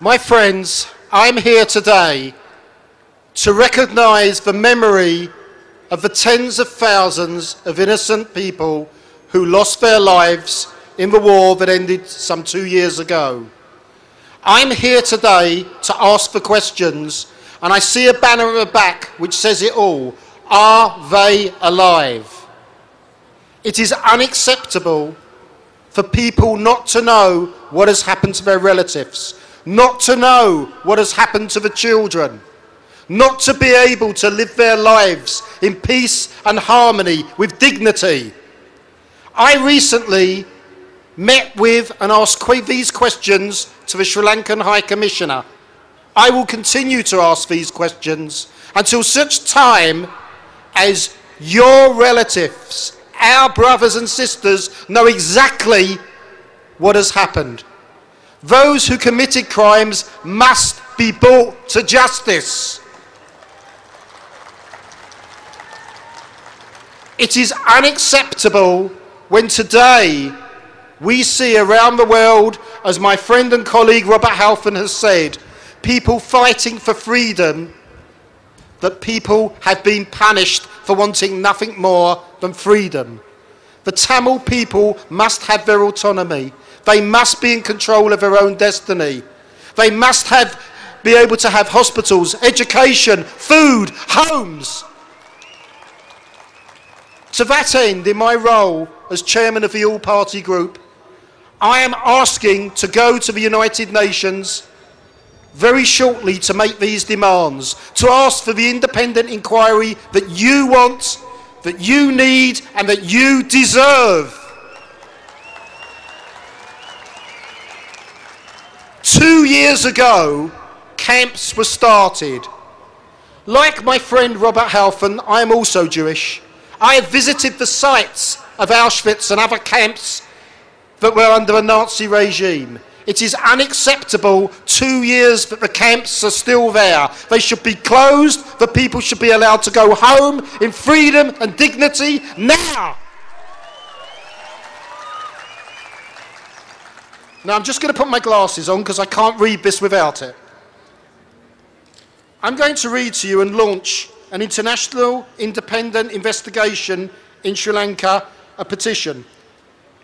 My friends, I'm here today to recognise the memory of the tens of thousands of innocent people who lost their lives in the war that ended some 2 years ago. I'm here today to ask the questions, and I see a banner at the back which says it all. Are they alive? It is unacceptable for people not to know what has happened to their relatives, not to know what has happened to the children, not to be able to live their lives in peace and harmony with dignity. I recently met with and asked these questions to the Sri Lankan High Commissioner. I will continue to ask these questions until such time as your relatives, our brothers and sisters, know exactly what has happened. Those who committed crimes must be brought to justice. It is unacceptable when today we see around the world, as my friend and colleague Robert Halfon has said, people fighting for freedom, that people have been punished for wanting nothing more than freedom. The Tamil people must have their autonomy. They must be in control of their own destiny. They must be able to have hospitals, education, food, homes. To that end, in my role as chairman of the all-party group, I am asking to go to the United Nations very shortly to make these demands, to ask for the independent inquiry that you want, that you need, and that you deserve. 2 years ago, camps were started. Like my friend Robert Halfon, I am also Jewish. I have visited the sites of Auschwitz and other camps that were under a Nazi regime. It is unacceptable 2 years that the camps are still there. They should be closed. The people should be allowed to go home in freedom and dignity now. Now, I'm just going to put my glasses on because I can't read this without it. I'm going to read to you and launch an international independent investigation in Sri Lanka, a petition.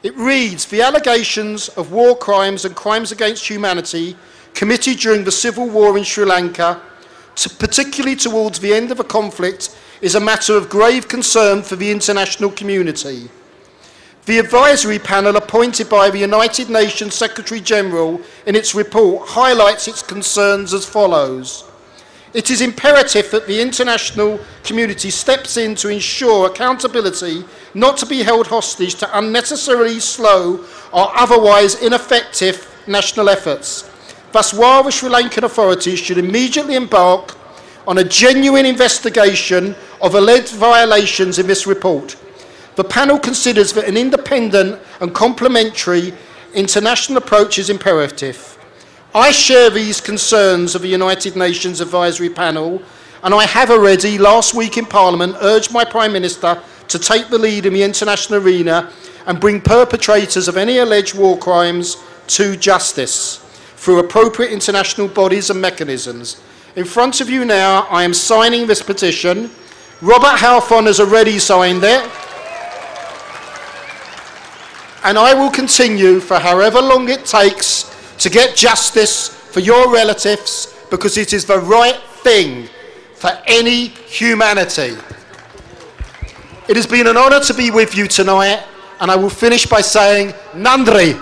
It reads, the allegations of war crimes and crimes against humanity committed during the civil war in Sri Lanka, particularly towards the end of the conflict, is a matter of grave concern for the international community. The advisory panel appointed by the United Nations Secretary-General in its report highlights its concerns as follows. It is imperative that the international community steps in to ensure accountability, not to be held hostage to unnecessarily slow or otherwise ineffective national efforts. Thus, while the Sri Lankan authorities should immediately embark on a genuine investigation of alleged violations in this report, the panel considers that an independent and complementary international approach is imperative. I share these concerns of the United Nations Advisory Panel, and I have already, last week in Parliament, urged my Prime Minister to take the lead in the international arena and bring perpetrators of any alleged war crimes to justice through appropriate international bodies and mechanisms. In front of you now, I am signing this petition. Robert Halfon has already signed it. And I will continue for however long it takes to get justice for your relatives, because it is the right thing for any humanity. It has been an honour to be with you tonight, and I will finish by saying Nandri.